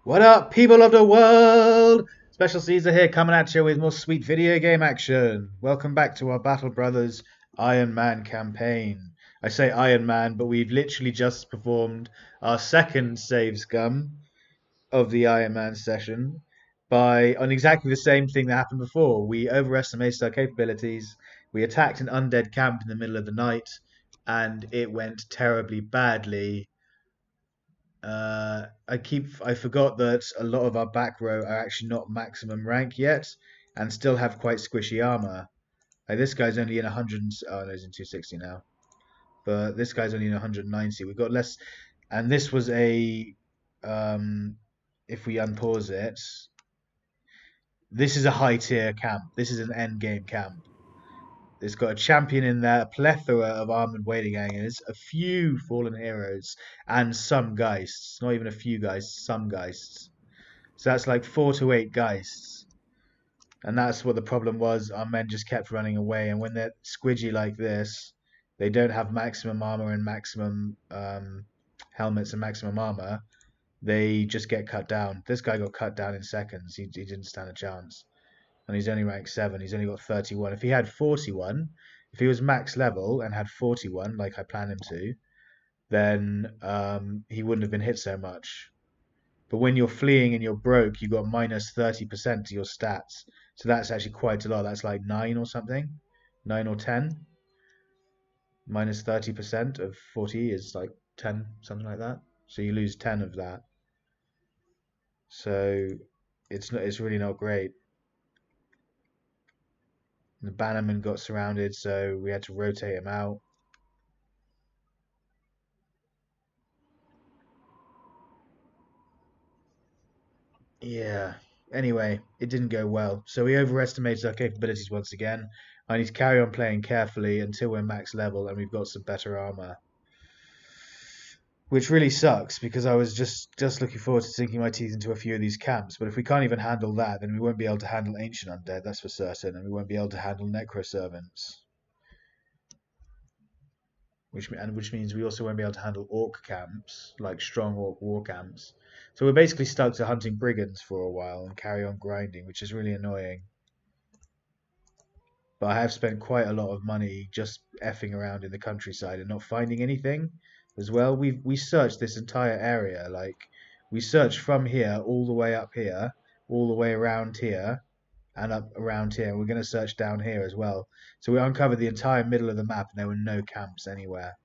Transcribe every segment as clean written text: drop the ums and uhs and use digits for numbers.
What up, people of the world? Special Caesar here, coming at you with more sweet video game action. Welcome back to our Battle Brothers Ironman campaign. I say Ironman, but we've literally just performed our second save scum of the Ironman session by on exactly the same thing that happened before. We overestimated our capabilities. We attacked an undead camp in the middle of the night, and it went terribly badly. I forgot that a lot of our back row are actually not maximum rank yet, and still have quite squishy armor. Like this guy's only in 100. Oh no, he's in 260 now. But this guy's only in 190. We've got less, and this was a. Um, if we unpause it, this is a high tier camp. This is an end game camp. It's got a champion in there, a plethora of armored waiting hangers, a few fallen heroes, and some geists. Not even a few geists, some geists. So that's like 4 to 8 geists. And that's what the problem was. Our men just kept running away. And when they're squidgy like this, they don't have maximum armor and maximum helmets and maximum armor. They just get cut down. This guy got cut down in seconds. He didn't stand a chance. And he's only rank 7. He's only got 31. If he had 41, if he was max level and had 41, like I planned him to, then he wouldn't have been hit so much. But when you're fleeing and you're broke, you got minus 30% to your stats. So that's actually quite a lot. That's like 9 or something. 9 or 10. Minus 30% of 40 is like 10, something like that. So you lose 10 of that. So it's really not great. The bannerman got surrounded, so we had to rotate him out. Yeah. Anyway, it didn't go well. So we overestimated our capabilities once again. I need to carry on playing carefully until we're max level and we've got some better armor. Which really sucks because I was just looking forward to sinking my teeth into a few of these camps. But if we can't even handle that, then we won't be able to handle ancient undead, that's for certain, and we won't be able to handle necroservants. Which means we also won't be able to handle orc camps, like strong orc war camps. So we're basically stuck to hunting brigands for a while and carry on grinding, which is really annoying. But I have spent quite a lot of money just effing around in the countryside and not finding anything as well. We searched this entire area, like we searched from here all the way up here, all the way around here, and up around here. We're going to search down here as well. So we uncovered the entire middle of the map, and there were no camps anywhere.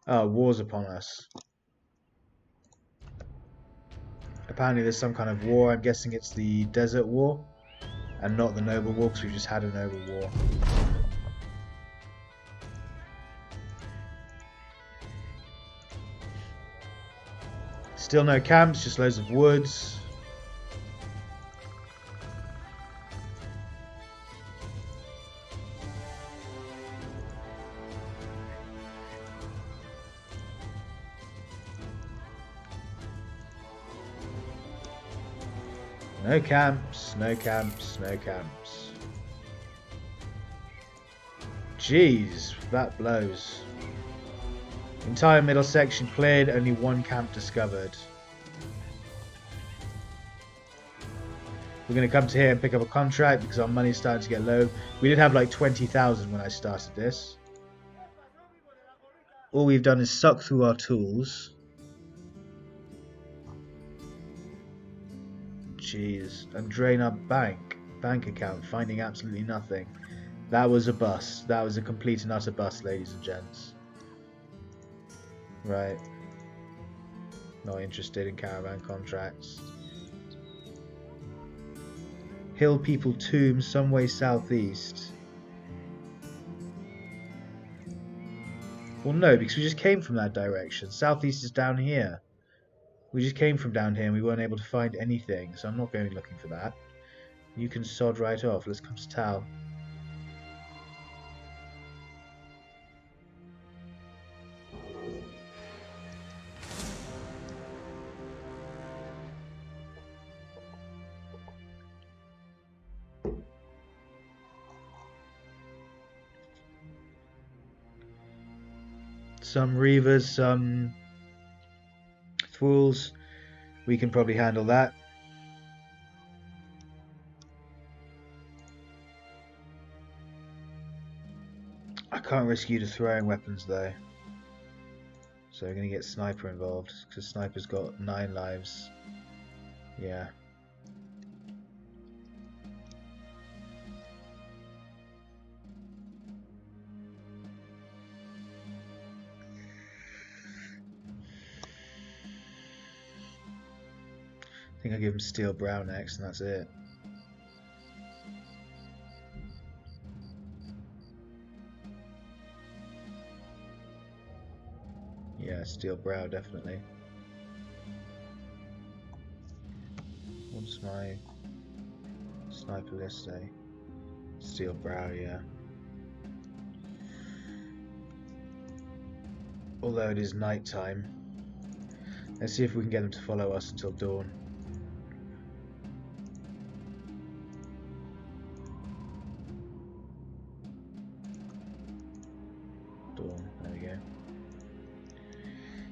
Oh, war's upon us. Apparently there's some kind of war. I'm guessing it's the desert war and not the noble war, because we just had a noble war. Still no camps, just loads of woods. No camps, no camps, no camps. Jeez, that blows. Entire middle section cleared, only one camp discovered. We're going to come to here and pick up a contract because our money's starting to get low. We did have like 20,000 when I started this. All we've done is suck through our tools. Jeez, and drain our bank account, finding absolutely nothing. That was a bust. That was a complete and utter bust, ladies and gents. Right. Not interested in caravan contracts. Hill People Tomb, some way southeast. Well, no, because we just came from that direction. Southeast is down here. We just came from down here and we weren't able to find anything, so I'm not going looking for that. You can sod right off. Let's come to Tal. Some reavers, some fools. We can probably handle that. I can't risk you to throwing weapons though. So we're going to get Sniper involved, because Sniper's got 9 lives. Yeah. I think I'll give him Steel Brow next, and that's it. Yeah, Steel Brow, definitely. What's my Sniper list say? Steel Brow, yeah. Although it is night time. Let's see if we can get them to follow us until dawn. Dawn, there we go.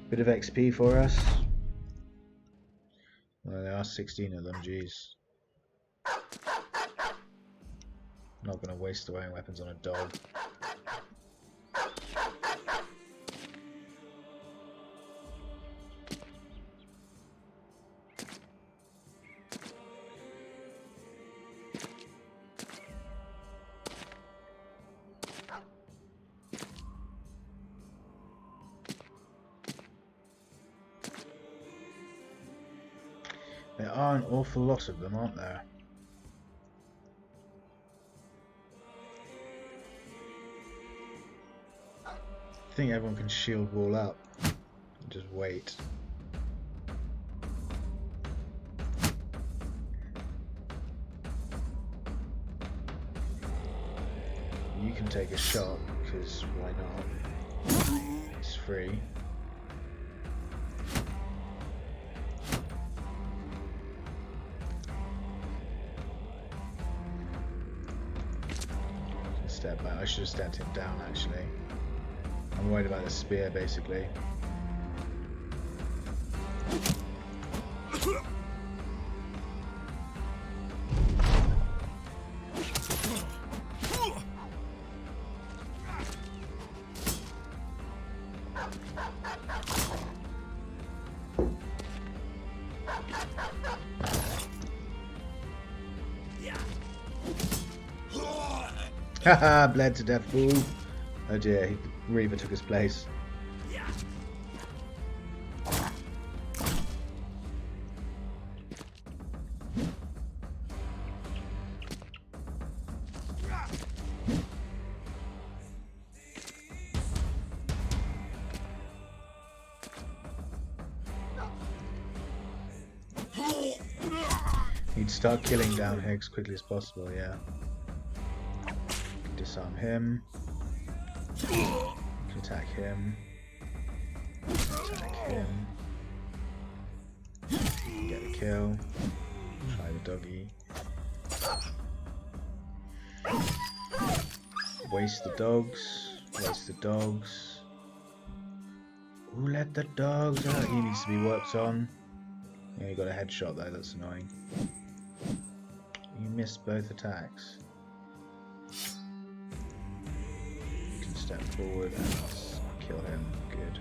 Bit of XP for us. Well, there are 16 of them, jeez. Not going to waste throwing weapons on a dog. There are an awful lot of them, aren't there? I think everyone can shield wall up and just wait. You can take a shot, because why not? It's free. Step back. I should have stepped him down actually. I'm worried about the spear basically. Haha, bled to death, fool. Oh dear, Reaver took his place. Need to start killing down here as quickly as possible, yeah. Disarm him. Attack him. Attack him. Get a kill. Try the doggy. Waste the dogs. Waste the dogs. Ooh, let the dogs out. He needs to be worked on. Yeah, he got a headshot though, that's annoying. You missed both attacks. Step forward and kill him. Good.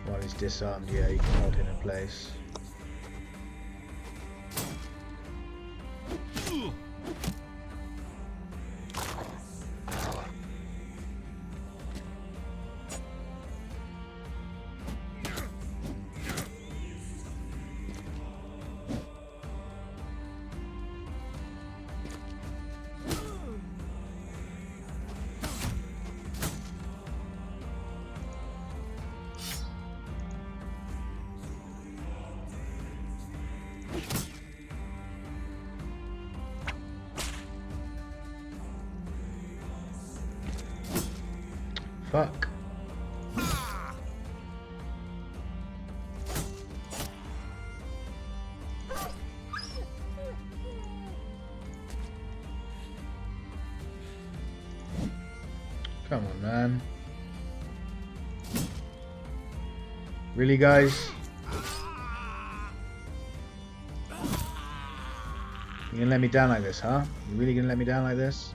While he's disarmed, yeah, you can hold him in place. Fuck. Come on, man. Really, guys? You gonna let me down like this, huh? You really gonna let me down like this?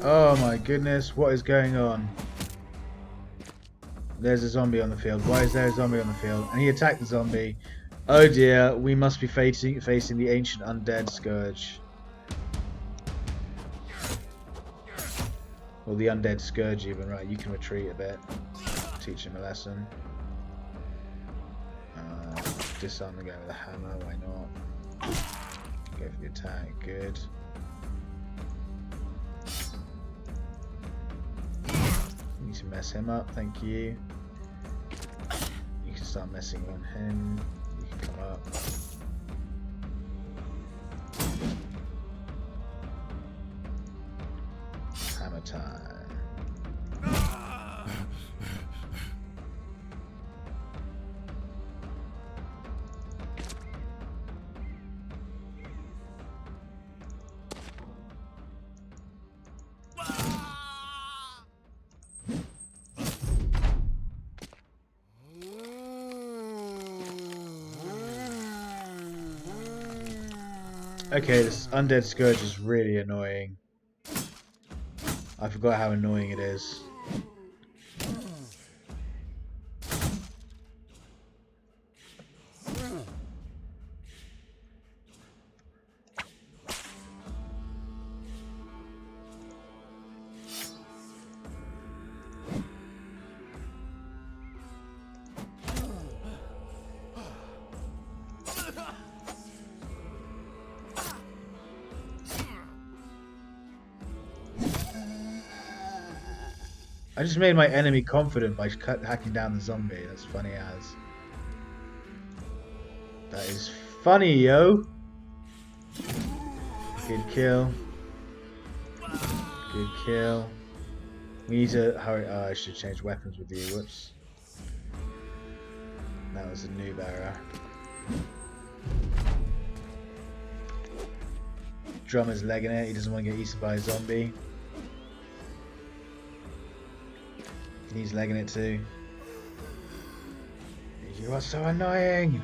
Oh my goodness, what is going on? There's a zombie on the field. Why is there a zombie on the field? And he attacked the zombie. Oh dear, we must be facing the ancient undead scourge. Or the undead scourge even, right? You can retreat a bit. Teach him a lesson. Disarm the guy with a hammer, why not? Go for the attack, good. Need to mess him up, thank you. You can start messing on him. You can come up. Hammer time. Okay, this undead scourge is really annoying. I forgot how annoying it is. I just made my enemy confident by hacking down the zombie. That's funny as. That is funny, yo. Good kill. Good kill. We need to hurry. Oh, I should change weapons with you. Whoops. That was a noob error. Drummer's legging it. He doesn't want to get eaten by a zombie. He's legging it too. You are so annoying!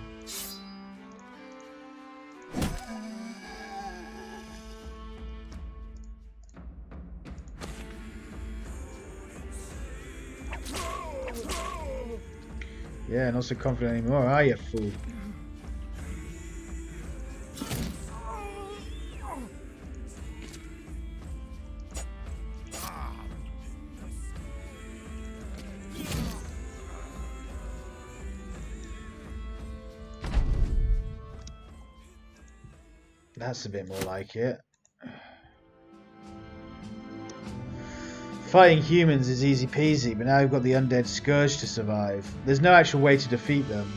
Yeah, not so confident anymore, are you, fool? That's a bit more like it. Fighting humans is easy peasy, but now we've got the undead scourge to survive. There's no actual way to defeat them,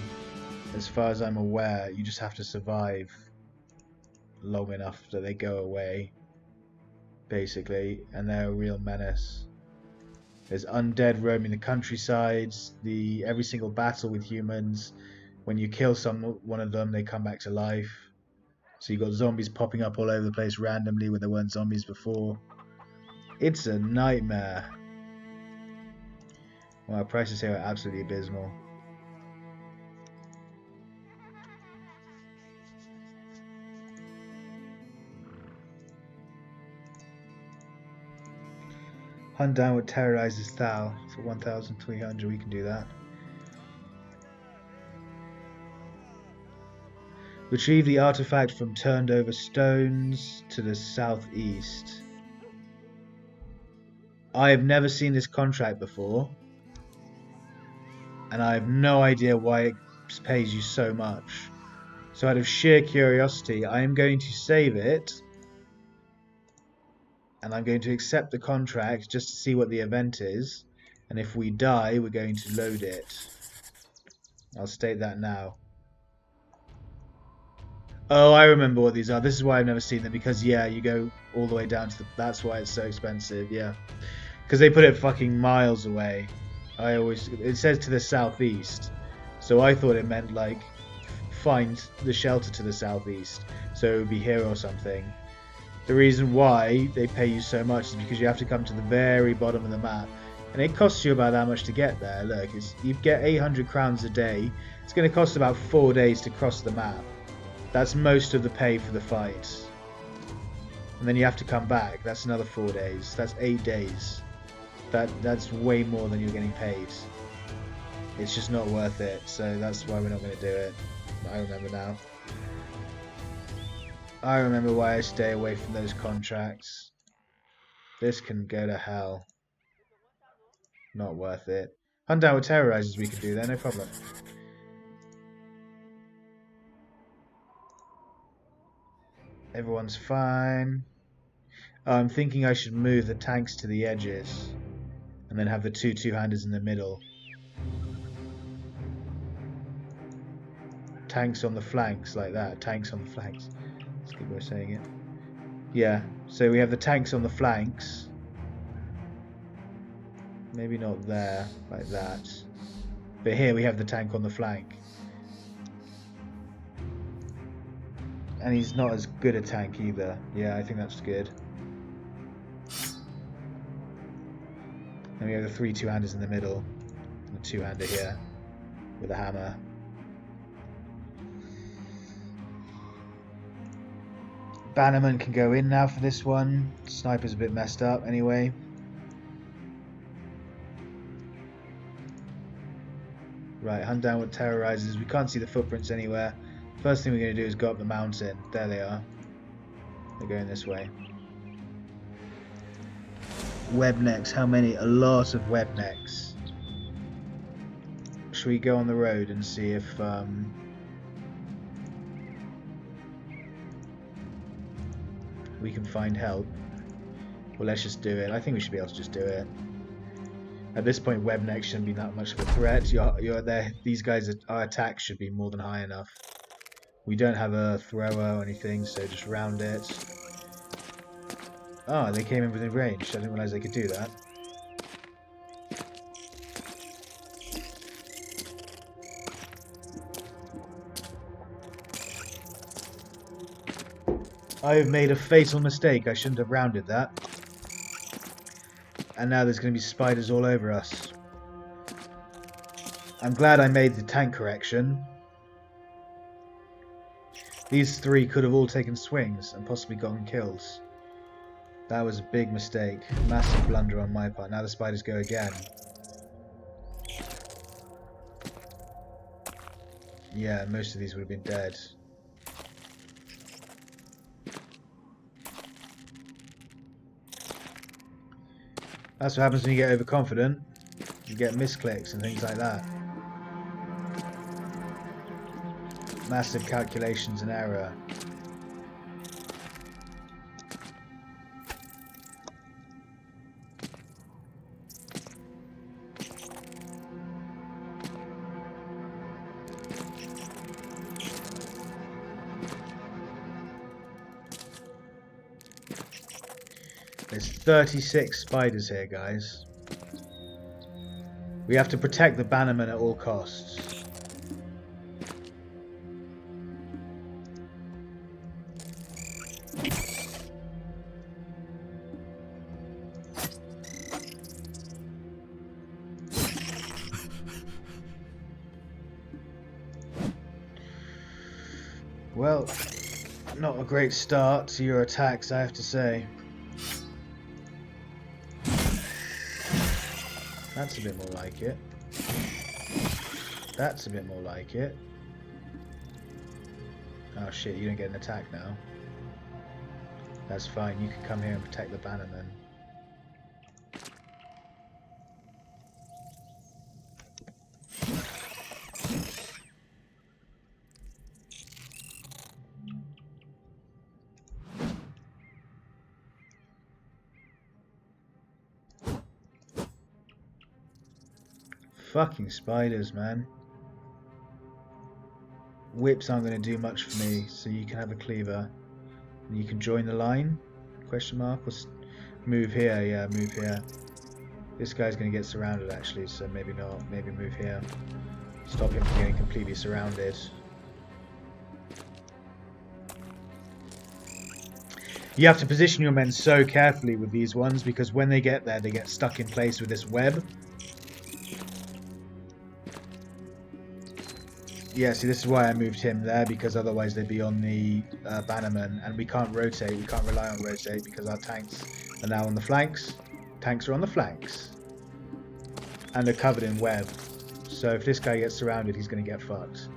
as far as I'm aware. You just have to survive long enough that they go away, basically, and they're a real menace. There's undead roaming the countrysides. Every single battle with humans, when you kill one of them, they come back to life. So you've got zombies popping up all over the place randomly when there weren't zombies before. It's a nightmare. Well, our prices here are absolutely abysmal. Hunt down what terrorizes Thal for 1,300. We can do that. Retrieve the artifact from turned over stones to the southeast. I have never seen this contract before, and I have no idea why it pays you so much. So out of sheer curiosity, I am going to save it, and I'm going to accept the contract just to see what the event is, and if we die, we're going to load it. I'll state that now. Oh, I remember what these are. This is why I've never seen them, because yeah, you go all the way down to the... That's why it's so expensive, yeah. Because they put it fucking miles away. It says to the southeast, so I thought it meant like find the shelter to the southeast, so it would be here or something. The reason why they pay you so much is because you have to come to the very bottom of the map, and it costs you about that much to get there. Look, you get 800 crowns a day. It's going to cost about 4 days to cross the map. That's most of the pay for the fight. And then you have to come back. That's another 4 days. That's 8 days. That's way more than you're getting paid. It's just not worth it. So that's why we're not going to do it. I remember now. I remember why I stay away from those contracts. This can go to hell. Not worth it. Hunt down with terrorizers we can do there, no problem. Everyone's fine. I'm thinking I should move the tanks to the edges and then have the two-handers in the middle. Tanks on the flanks like that. Tanks on the flanks. That's a good way of saying it. Yeah, so we have the tanks on the flanks. Maybe not there, like that. But here we have the tank on the flank. And he's not as good a tank either. Yeah, I think that's good. And we have the 3 two-handers in the middle. And a two-hander here with a hammer. Bannerman can go in now for this one. Sniper's a bit messed up anyway. Right, hunt down with terrorizers. We can't see the footprints anywhere. First thing we're going to do is go up the mountain. There they are. They're going this way. Webnecks. How many? A lot of webnecks. Should we go on the road and see if... we can find help? Well, let's just do it. I think we should be able to just do it. At this point, webnecks shouldn't be that much of a threat. You're there. These guys, our attack should be more than high enough. We don't have a thrower or anything, so just round it. Ah, they came in within range. I didn't realize they could do that. I have made a fatal mistake. I shouldn't have rounded that. And now there's going to be spiders all over us. I'm glad I made the tank correction. These 3 could have all taken swings and possibly gotten kills. That was a big mistake. Massive blunder on my part. Now the spiders go again. Yeah, most of these would have been dead. That's what happens when you get overconfident. You get misclicks and things like that. Massive calculations and error. There's 36 spiders here, guys. We have to protect the bannerman at all costs. Well, not a great start to your attacks, I have to say. That's a bit more like it. That's a bit more like it. Oh shit, you don't get an attack now. That's fine, you can come here and protect the bannerman. Fucking spiders, man. Whips aren't going to do much for me, so you can have a cleaver. And you can join the line? Question mark? Or move here, yeah, move here. This guy's going to get surrounded actually, so maybe not. Maybe move here. Stop him from getting completely surrounded. You have to position your men so carefully with these ones because when they get there, they get stuck in place with this web. Yeah, see, this is why I moved him there, because otherwise they'd be on the bannerman, and we can't rotate, we can't rely on rotate because our tanks are now on the flanks. Tanks are on the flanks. And they're covered in web. So if this guy gets surrounded, he's going to get fucked.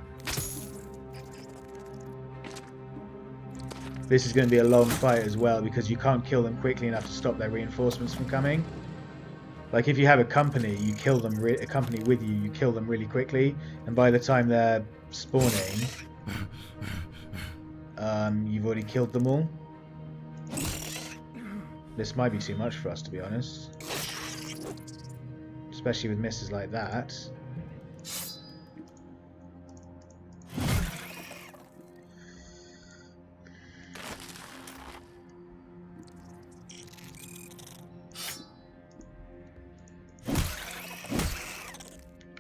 This is going to be a long fight as well, because you can't kill them quickly enough to stop their reinforcements from coming. Like if you have a company, you kill them. A company with you, you kill them really quickly, and by the time they're spawning, you've already killed them all. This might be too much for us, to be honest, especially with misses like that.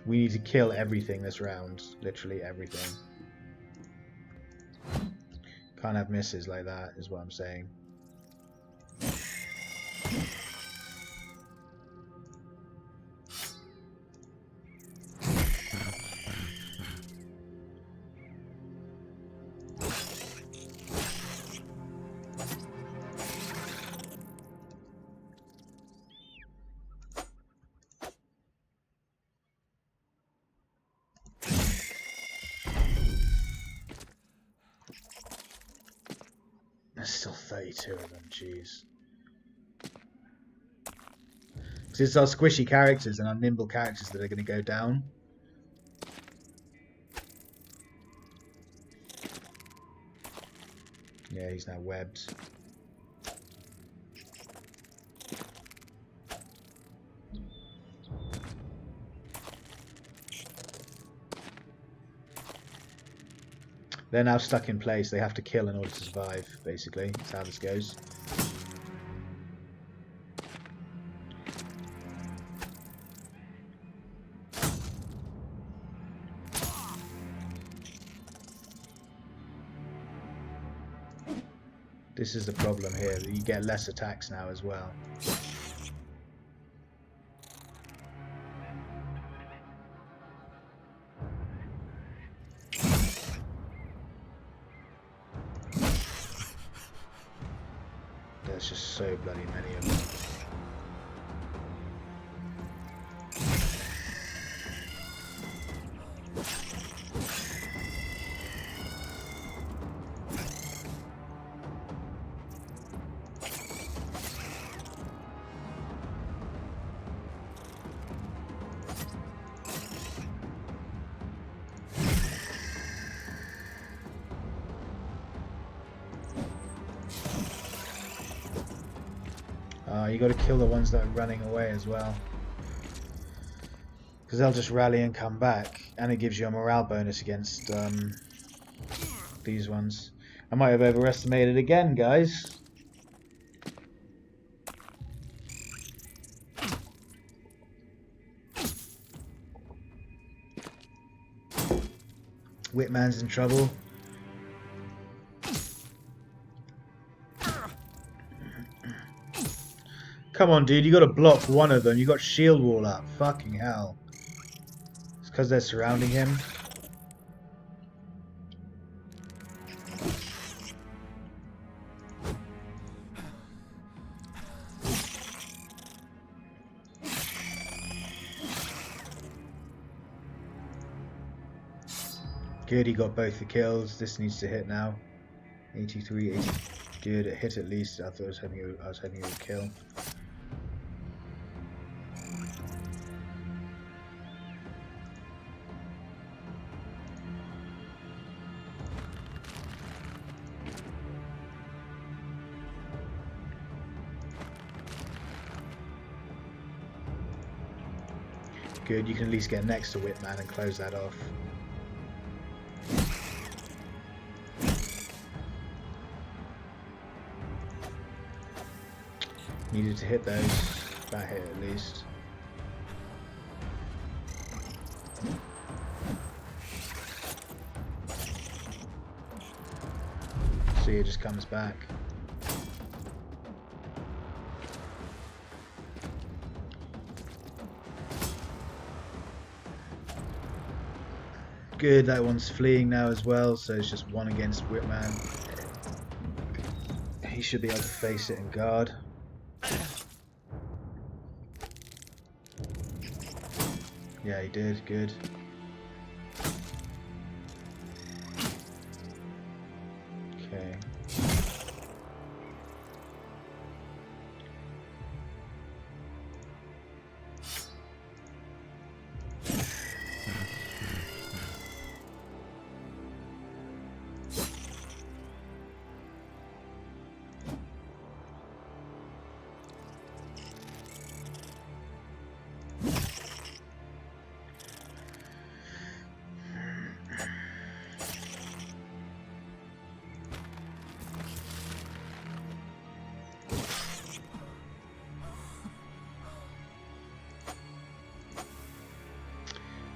We need to kill everything this round. Literally everything. Can't have misses like that, is what I'm saying. There's still 32 of them, jeez. Because it's our squishy characters and our nimble characters that are going to go down. Yeah, he's now webbed. They're now stuck in place. They have to kill in order to survive, basically. That's how this goes. This is the problem here, that you get less attacks now as well. There's just so bloody many of them. You got to kill the ones that are running away as well, because they'll just rally and come back, and it gives you a morale bonus against these ones. I might have overestimated again, guys. Whitman's in trouble. Come on, dude, you got to block one of them. You got shield wall up. Fucking hell. It's because they're surrounding him. Good, he got both the kills. This needs to hit now. 83, 80. Good, it hit at least. I was hoping it would kill. Good, you can at least get next to Whitman and close that off. Needed to hit those. That hit at least. See, it just comes back. Good, that one's fleeing now as well, so it's just one against Whitman. He should be able to face it and guard. Yeah, he did, good. Okay.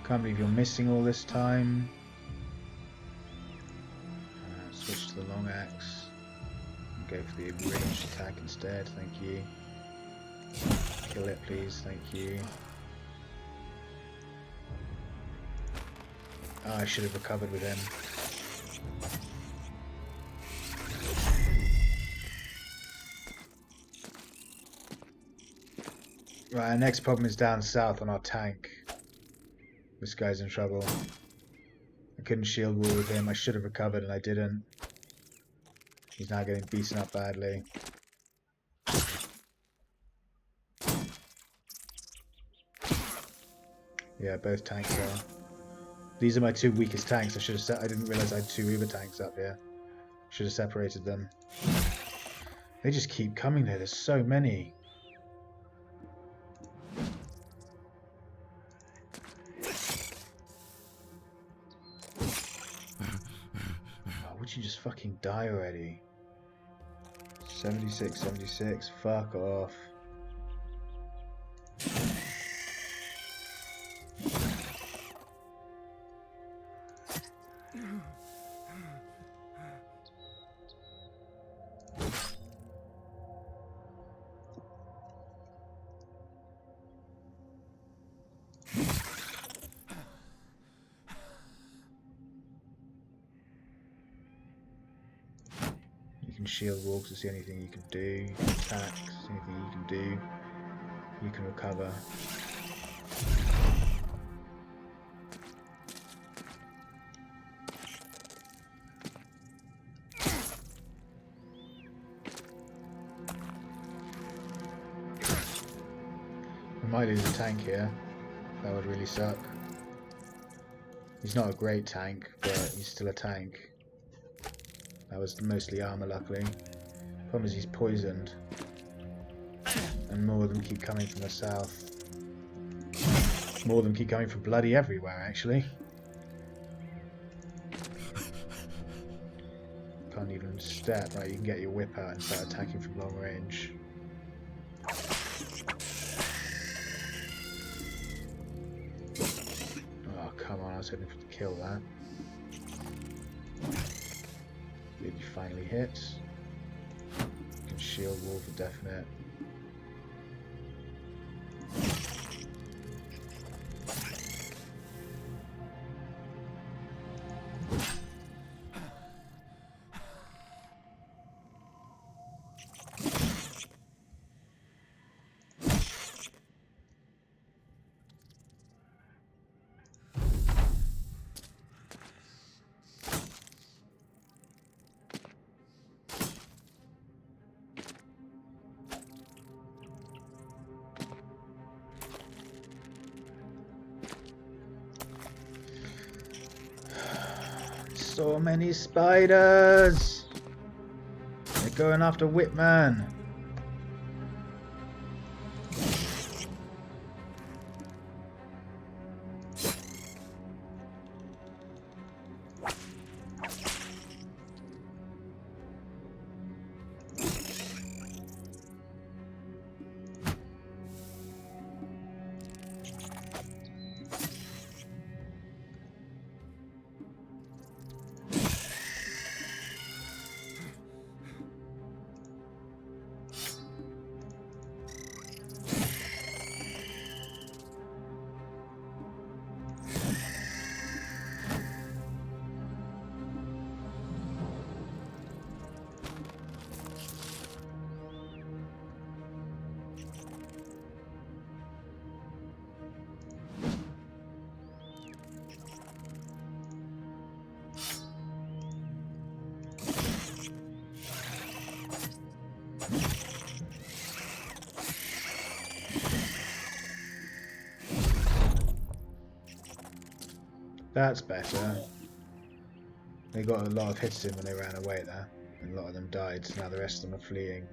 Can't believe you're missing all this time. Switch to the long axe. Go for the ranged attack instead, thank you. Kill it please, thank you. Oh, I should have recovered with him. Right, our next problem is down south on our tank. This guy's in trouble. I couldn't shield wall with him. I should have recovered and I didn't. He's now getting beaten up badly. Yeah, both tanks are. These are my two weakest tanks. I didn't realize I had two Reaver tanks up here. Should have separated them. They just keep coming there. There's so many. Would you just fucking die already? 76, 76, fuck off. Shield walks is the only thing you can do. Attacks, anything you can do. You can recover. We might lose a tank here. That would really suck. He's not a great tank, but he's still a tank. That was mostly armor, luckily. Problem is he's poisoned. And more of them keep coming from the south. More of them keep coming from bloody everywhere, actually. Can't even step. Right, you can get your whip out and start attacking from long range. Oh, come on, I was hoping to kill that. Did you finally hit? You can shield wall for definite. So many spiders! They're going after Whitman. That's better. They got a lot of hits in when they ran away there. And a lot of them died, so now the rest of them are fleeing.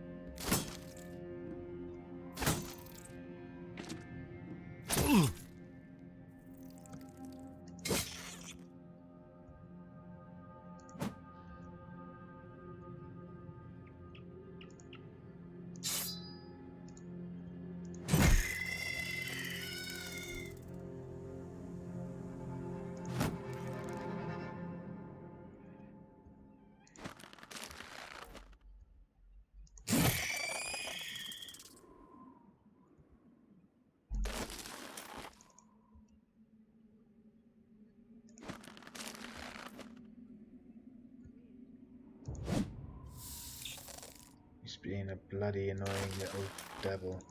He's being a bloody annoying little devil.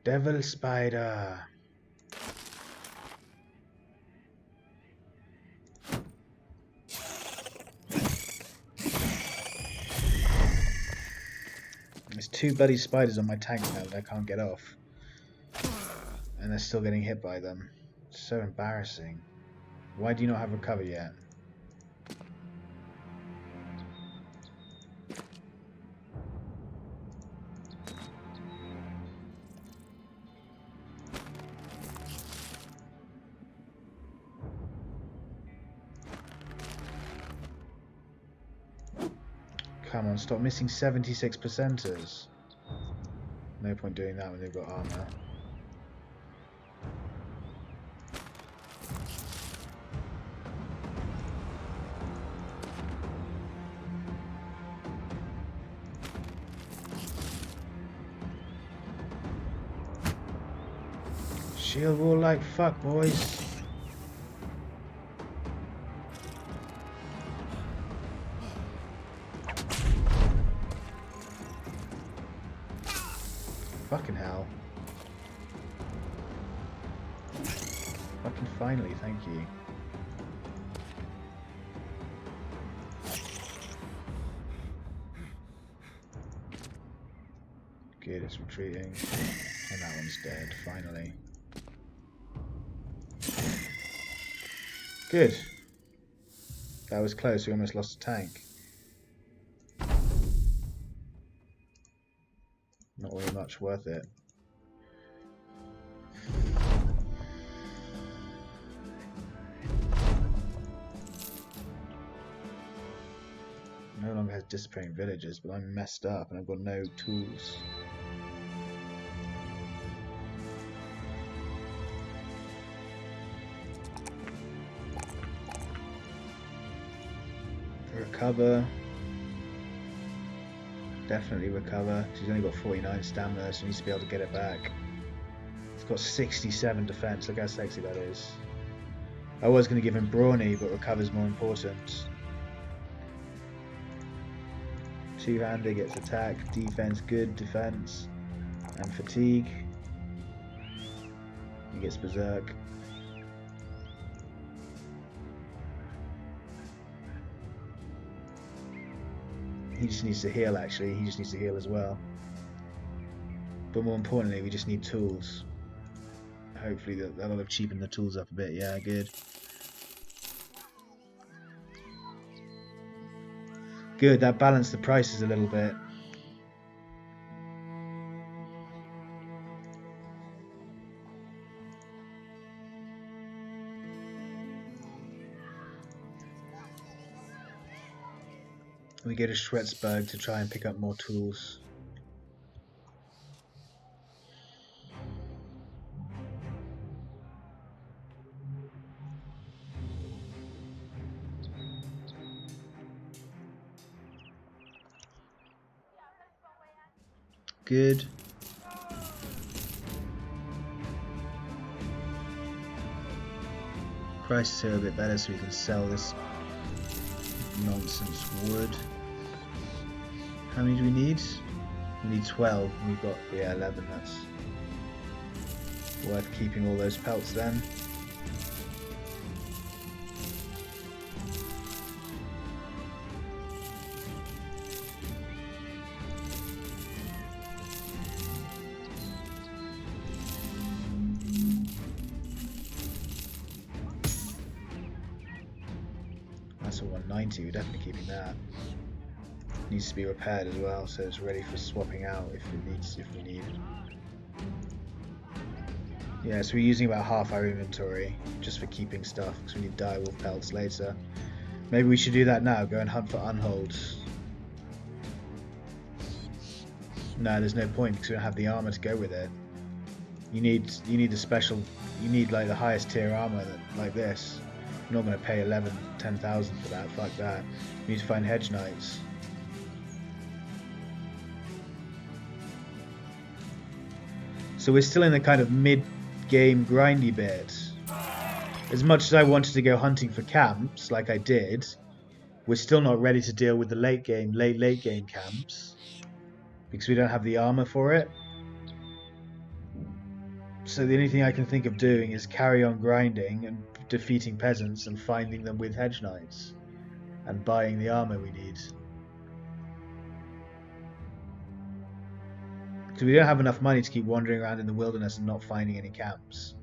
Devil spider! There's 2 bloody spiders on my tank now that I can't get off. And they're still getting hit by them. It's so embarrassing. Why do you not have recover yet? Come on, stop missing 76%ers. No point doing that when they've got armor. Shield wall like fuck, boys. Fucking hell. Fucking finally, thank you. Good, it's retreating. And that one's dead, finally. Good. That was close, we almost lost a tank. Not really much worth it. No longer has disappearing villagers, but I'm messed up and I've got no tools. Recover. Definitely recover. She's only got 49 stamina, so he needs to be able to get it back. It's got 67 defense. Look how sexy that is. I was going to give him brawny, but recover's more important. Two-hander gets attack, defense, good defense, and fatigue. He gets berserk. He just needs to heal, actually. He just needs to heal as well. But more importantly, we just need tools. Hopefully that'll have cheapened the tools up a bit. Yeah, good. Good, that balanced the prices a little bit. We go to Schwetzberg to try and pick up more tools. Good. Prices here are a bit better, so we can sell this nonsense wood. How many do we need? We need 12. We've got, yeah, 11. That's worth keeping all those pelts then. that's a 190. We're definitely keeping that. Needs to be repaired as well, so it's ready for swapping out if we need. Yeah, so we're using about half our inventory just for keeping stuff because we need direwolf pelts later. Maybe we should do that now. Go and hunt for unholds. No, there's no point because we don't have the armor to go with it. You need the special. You need like the highest tier armor like this. I'm not going to pay 10,000 for that. Fuck that. We need to find hedge knights. So we're still in the kind of mid-game grindy bit. As much as I wanted to go hunting for camps, like I did, we're still not ready to deal with the late game camps because we don't have the armor for it. So the only thing I can think of doing is carry on grinding and defeating peasants and finding them with hedge knights and buying the armor we need. Because we don't have enough money to keep wandering around in the wilderness and not finding any camps.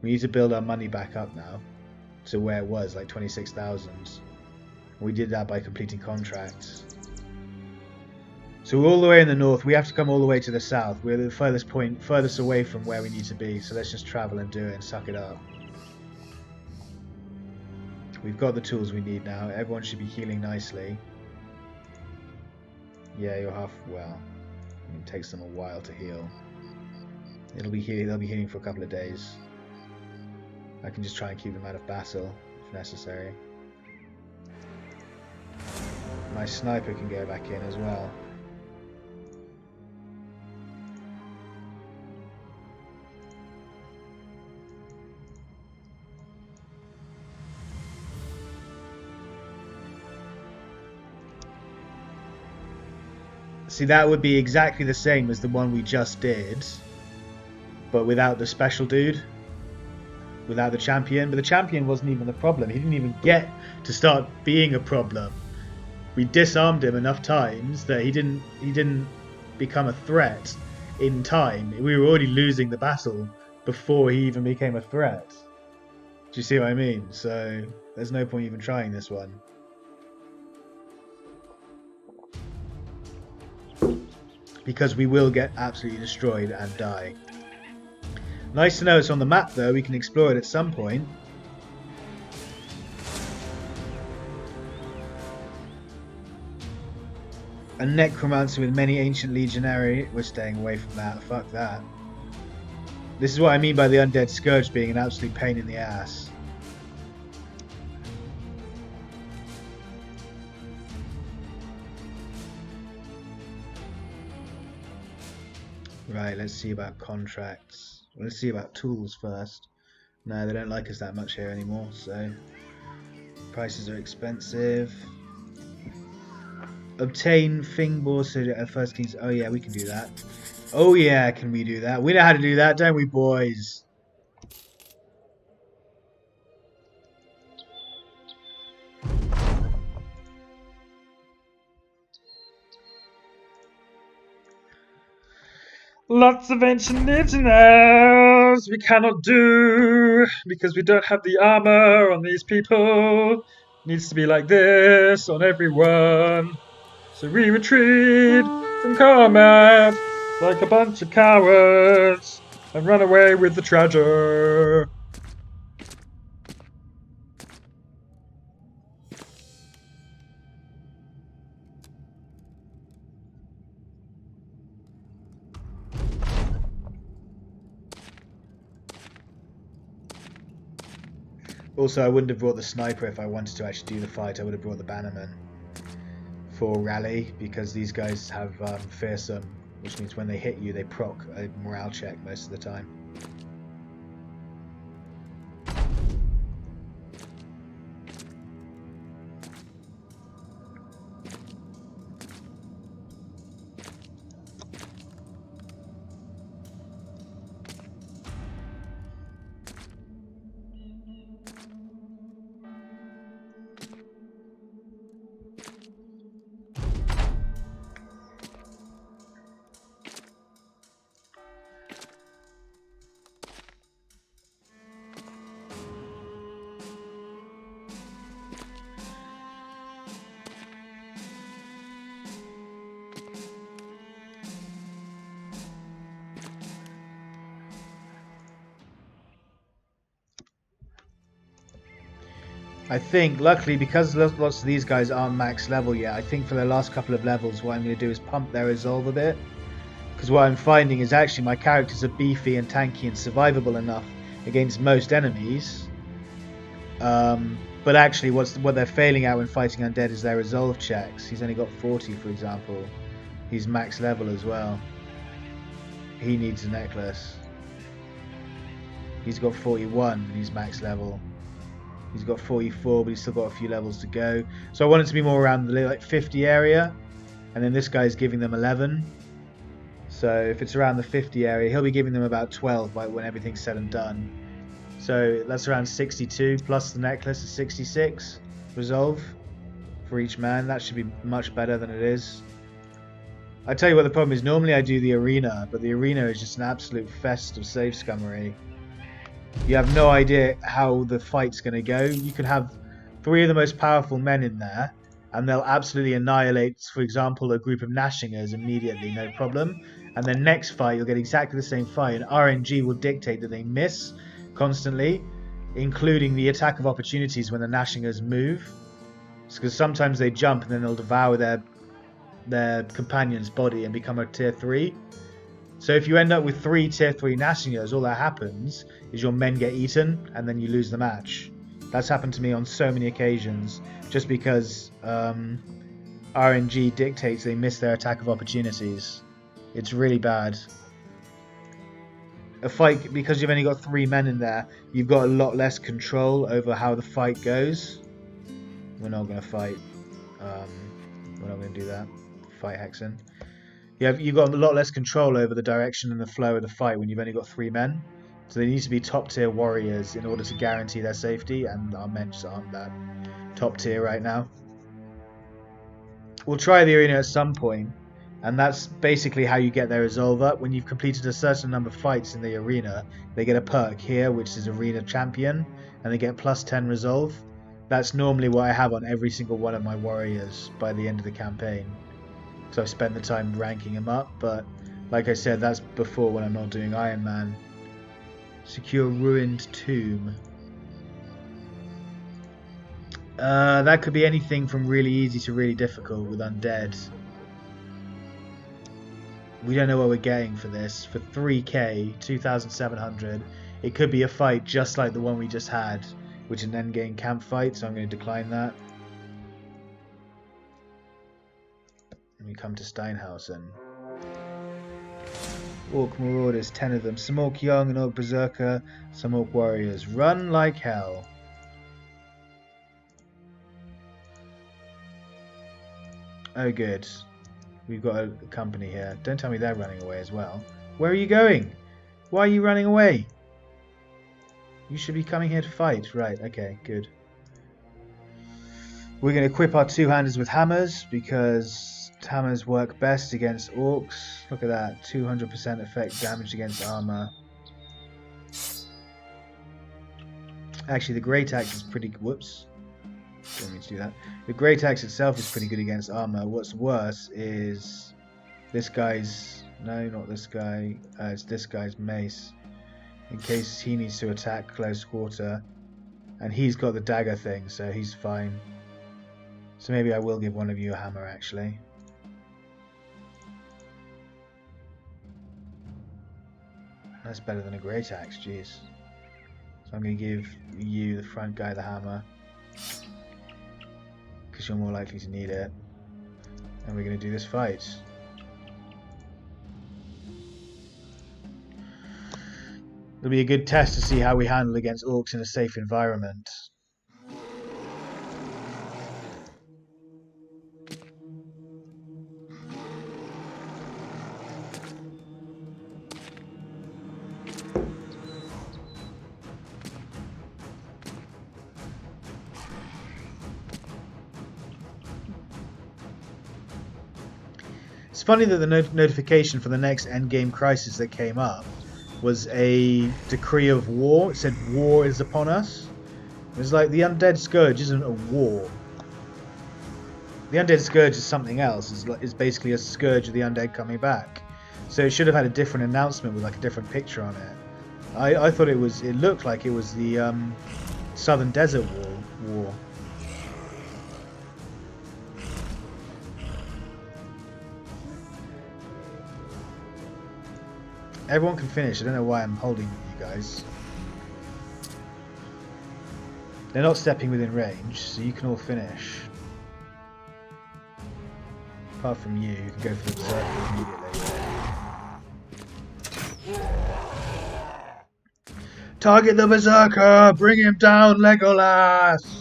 We need to build our money back up now to where it was, like 26,000. We did that by completing contracts. So we're all the way in the north. We have to come all the way to the south. We're the furthest away from where we need to be. So let's just travel and do it and suck it up. We've got the tools we need now. Everyone should be healing nicely. Yeah, you're half well. It takes them a while to heal. They'll be healing for a couple of days. I can just try and keep them out of battle if necessary. My sniper can go back in as well. See, that would be exactly the same as the one we just did, but without the special dude, without the champion. But the champion wasn't even the problem. He didn't even get to start being a problem. We disarmed him enough times that he didn't become a threat in time. We were already losing the battle before he even became a threat. Do you see what I mean? So there's no point even trying this one. Because we will get absolutely destroyed and die. Nice to know it's on the map though, we can explore it at some point. A necromancer with many ancient legionary. We're staying away from that, fuck that. This is what I mean by the undead scourge being an absolute pain in the ass. Right, let's see about contracts. Let's see about tools first. No, they don't like us that much here anymore, so prices are expensive. Obtain Fingbor at First Kings. Oh yeah, we can do that. Oh yeah, can we do that? We know how to do that, don't we, boys? Lots of ancient legionaries we cannot do because we don't have the armor on these people. Needs to be like this on everyone. So we retreat from combat like a bunch of cowards and run away with the treasure. Also, I wouldn't have brought the sniper if I wanted to actually do the fight. I would have brought the bannerman for rally because these guys have fearsome, which means when they hit you, they proc a morale check most of the time. I think, luckily, because lots of these guys aren't max level yet, I think for the last couple of levels what I'm going to do is pump their resolve a bit. Because what I'm finding is actually my characters are beefy and tanky and survivable enough against most enemies. But actually what they're failing at when fighting undead is their resolve checks. He's only got 40, for example. He's max level as well. He needs a necklace. He's got 41 and he's max level. He's got 44, but he's still got a few levels to go. So I want it to be more around the like 50 area. And then this guy's giving them 11. So if it's around the 50 area, he'll be giving them about 12 by when everything's said and done. So that's around 62, plus the necklace is 66 resolve for each man. That should be much better than it is. I tell you what the problem is, normally I do the arena, but the arena is just an absolute fest of save scummery. You have no idea how the fight's going to go. You could have 3 of the most powerful men in there, and they'll absolutely annihilate, for example, a group of Nashingers immediately, no problem. And then next fight, you'll get exactly the same fight, and RNG will dictate that they miss constantly, including the attack of opportunities when the Nashingers move. Because sometimes they jump and then they'll devour their companion's body and become a tier 3. So if you end up with 3 tier 3 Nashingers, all that happens is your men get eaten and then you lose the match. That's happened to me on so many occasions, just because RNG dictates they miss their attack of opportunities. It's really bad. A fight, because you've only got 3 men in there, you've got a lot less control over how the fight goes. We're not going to fight. We're not going to do that. Fight Hexen. You've got a lot less control over the direction and the flow of the fight when you've only got 3 men. So they need to be top tier warriors in order to guarantee their safety, and our men just aren't that top tier right now. We'll try the arena at some point, and that's basically how you get their resolve up. When you've completed a certain number of fights in the arena, they get a perk here, which is Arena Champion, and they get plus 10 resolve. That's normally what I have on every single one of my warriors by the end of the campaign. So I've spent the time ranking them up, but like I said, that's before when I'm not doing Ironman. Secure Ruined Tomb. That could be anything from really easy to really difficult with undead. We don't know what we're getting for this. For 3k, 2,700, it could be a fight just like the one we just had, which is an endgame camp fight, so I'm going to decline that. And we come to Steinhausen. Orc Marauders, 10 of them. Some Orc Young, an Orc Berserker, some Orc Warriors. Run like hell. Oh good. We've got a company here. Don't tell me they're running away as well. Where are you going? Why are you running away? You should be coming here to fight. Right, okay, good. We're going to equip our two-handers with hammers, because hammers work best against orcs. Look at that, 200% effect damage against armor. Actually, the great axe is pretty... Whoops. Didn't mean to do that. The great axe itself is pretty good against armor. What's worse is this guy's... No, not this guy. It's this guy's mace. In case he needs to attack close quarter. And he's got the dagger thing, so he's fine. So maybe I will give one of you a hammer, actually. That's better than a great axe, jeez. So I'm going to give you, the front guy, the hammer. Because you're more likely to need it. And we're going to do this fight. It'll be a good test to see how we handle against orcs in a safe environment. It's funny that the notification for the next endgame crisis that came up was a decree of war. It said war is upon us. It was like the undead scourge isn't a war. The undead scourge is something else. It's basically a scourge of the undead coming back. So it should have had a different announcement with like a different picture on it. I thought it looked like it was the Southern Desert Wall. war. Everyone can finish. I don't know why I'm holding you guys. They're not stepping within range, so you can all finish. Apart from you can go for the berserker immediately. Target the berserker! Bring him down, Legolas!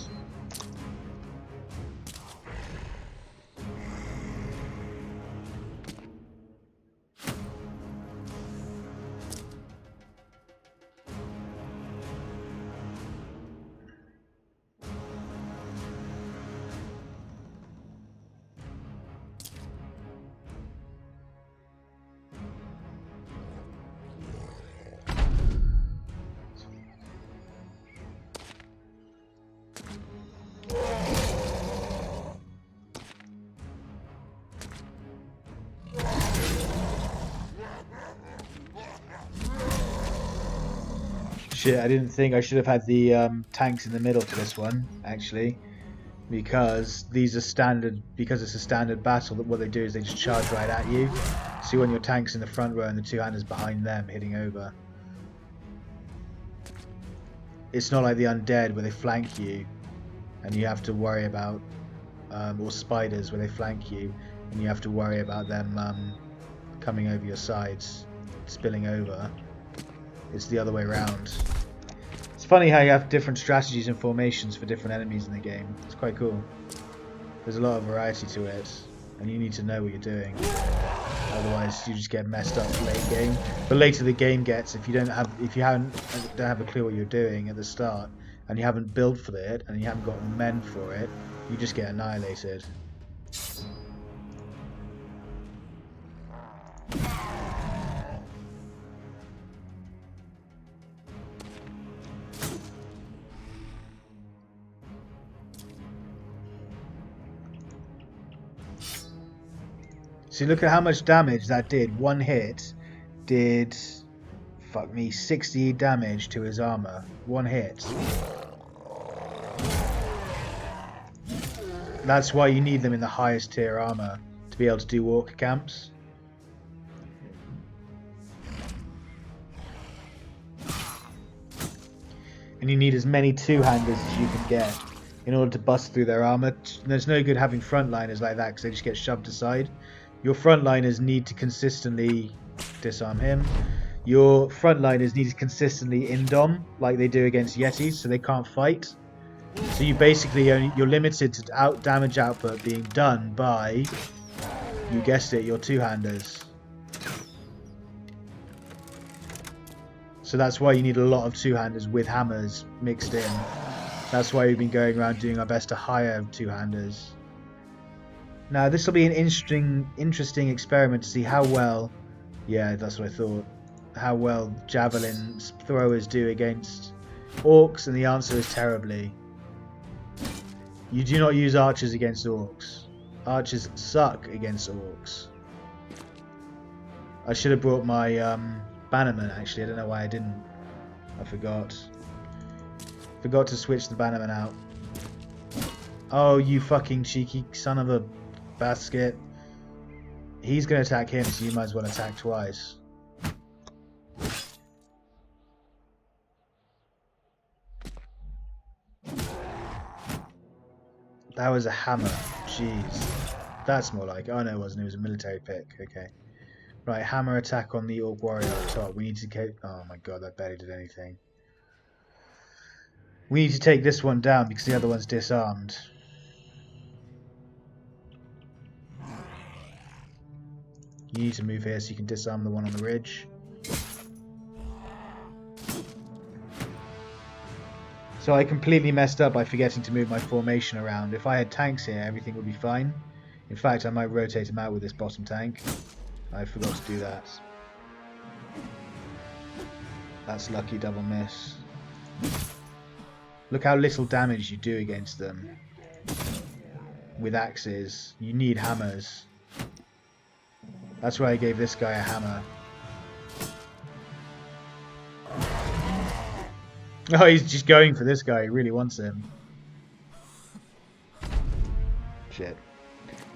Shit, I didn't think I should have had the tanks in the middle for this one, actually. Because these are standard, because it's a standard battle, that what they do is they just charge right at you. So you want your tanks in the front row and the two-handers behind them hitting over. It's not like the undead where they flank you and you have to worry about, or spiders where they flank you and you have to worry about them coming over your sides, spilling over. It's the other way around. It's funny how you have different strategies and formations for different enemies in the game. It's quite cool. There's a lot of variety to it, and you need to know what you're doing. Otherwise, you just get messed up late game. The later the game gets, if you don't have a clue what you're doing at the start, and you haven't built for it, and you haven't got men for it, you just get annihilated. So look at how much damage that did. One hit did, fuck me, 60 damage to his armor. One hit. That's why you need them in the highest tier armor to be able to do orc camps. And you need as many two-handers as you can get in order to bust through their armor. There's no good having frontliners like that because they just get shoved aside. Your frontliners need to consistently disarm him. Your frontliners need to consistently indom like they do against yetis, so they can't fight. So you basically you're limited to damage output being done by, you guessed it, your two-handers. So that's why you need a lot of two-handers with hammers mixed in. That's why we've been going around doing our best to hire two-handers. Now this will be an interesting experiment to see how well, yeah, that's what I thought, how well javelin throwers do against orcs, and the answer is terribly. You do not use archers against orcs. Archers suck against orcs. I should have brought my bannerman actually, I don't know why I didn't. I forgot. Forgot to switch the bannerman out. Oh, you fucking cheeky son of a basket. He's going to attack him, so you might as well attack twice. That was a hammer. Jeez. That's more like... Oh no, it wasn't. It was a military pick. Okay. Right, hammer attack on the orc warrior up top. We need to... Oh my god, that barely did anything. We need to take this one down because the other one's disarmed. You need to move here so you can disarm the one on the ridge. So I completely messed up by forgetting to move my formation around. If I had tanks here, everything would be fine. In fact, I might rotate them out with this bottom tank. I forgot to do that. That's lucky double miss. Look how little damage you do against them. With axes. You need hammers. That's why I gave this guy a hammer. Oh, he's just going for this guy. He really wants him. Shit.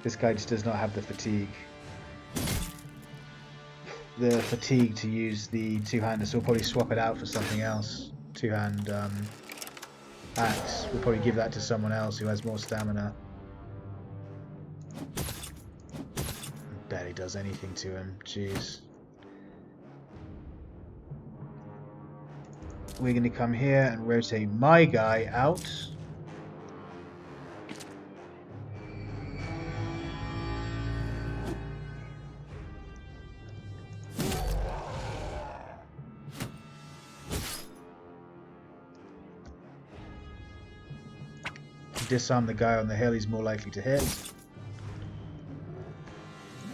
This guy just does not have the fatigue. The fatigue to use the two-hander, so we'll probably swap it out for something else. Two-hand axe. We'll probably give that to someone else who has more stamina. Barely does anything to him. Jeez. We're going to come here and rotate my guy out. Disarm the guy on the hill, he's more likely to hit.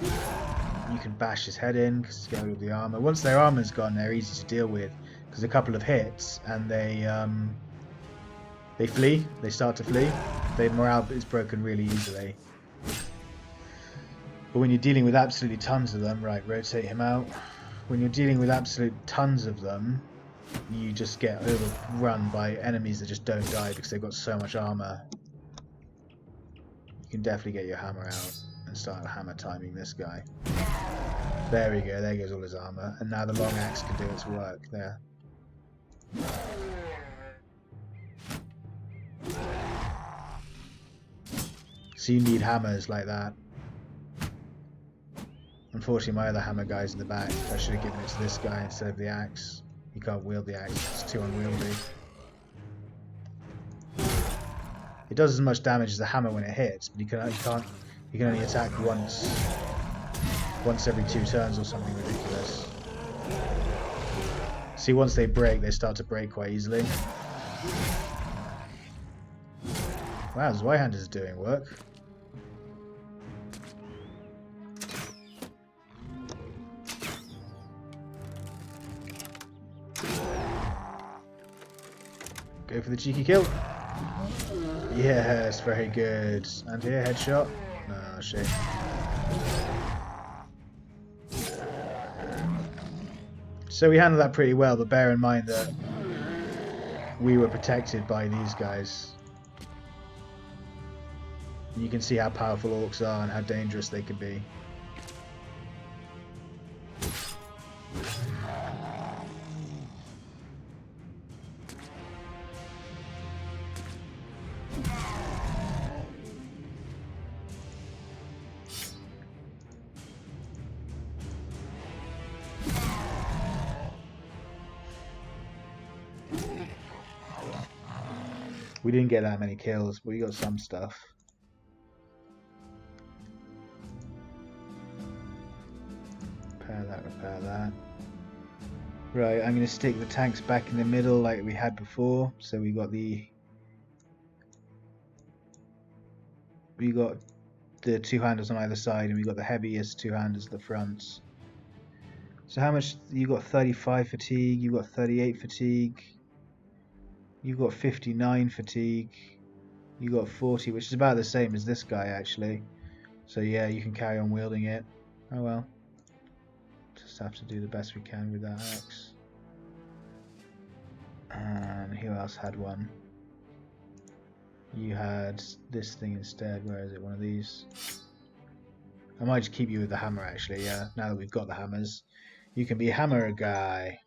You can bash his head in because he's got all the armor. Once their armor's gone, they're easy to deal with because a couple of hits and they flee. They start to flee. Their morale is broken really easily. But when you're dealing with absolutely tons of them, right, rotate him out. When you're dealing with absolute tons of them, you just get overrun by enemies that just don't die because they've got so much armor. You can definitely get your hammer out and start hammer timing this guy. There we go, there goes all his armor. And now the long axe can do its work there. So you need hammers like that. Unfortunately my other hammer guy's in the back. I should have given it to this guy instead of the axe. He can't wield the axe, it's too unwieldy. It does as much damage as the hammer when it hits, but you can only attack once every 2 turns or something ridiculous. See, once they break, they start to break quite easily. Wow, his right hand is doing work. Go for the cheeky kill. Yes, very good. And here, headshot. No, shit. So we handled that pretty well, but bear in mind that we were protected by these guys. You can see how powerful orcs are and how dangerous they can be. We didn't get that many kills, but we got some stuff. Repair that, repair that. Right, I'm going to stick the tanks back in the middle like we had before. So we got the two-handers on either side, and we got the heaviest two-handers at the front. So how much? You got 35 fatigue, you got 38 fatigue. You got 59 fatigue, you got 40, which is about the same as this guy actually. So yeah, you can carry on wielding it. Oh well. Just have to do the best we can with that axe. And who else had one? You had this thing instead. Where is it? One of these. I might just keep you with the hammer actually, yeah. Now that we've got the hammers. You can be hammer guy.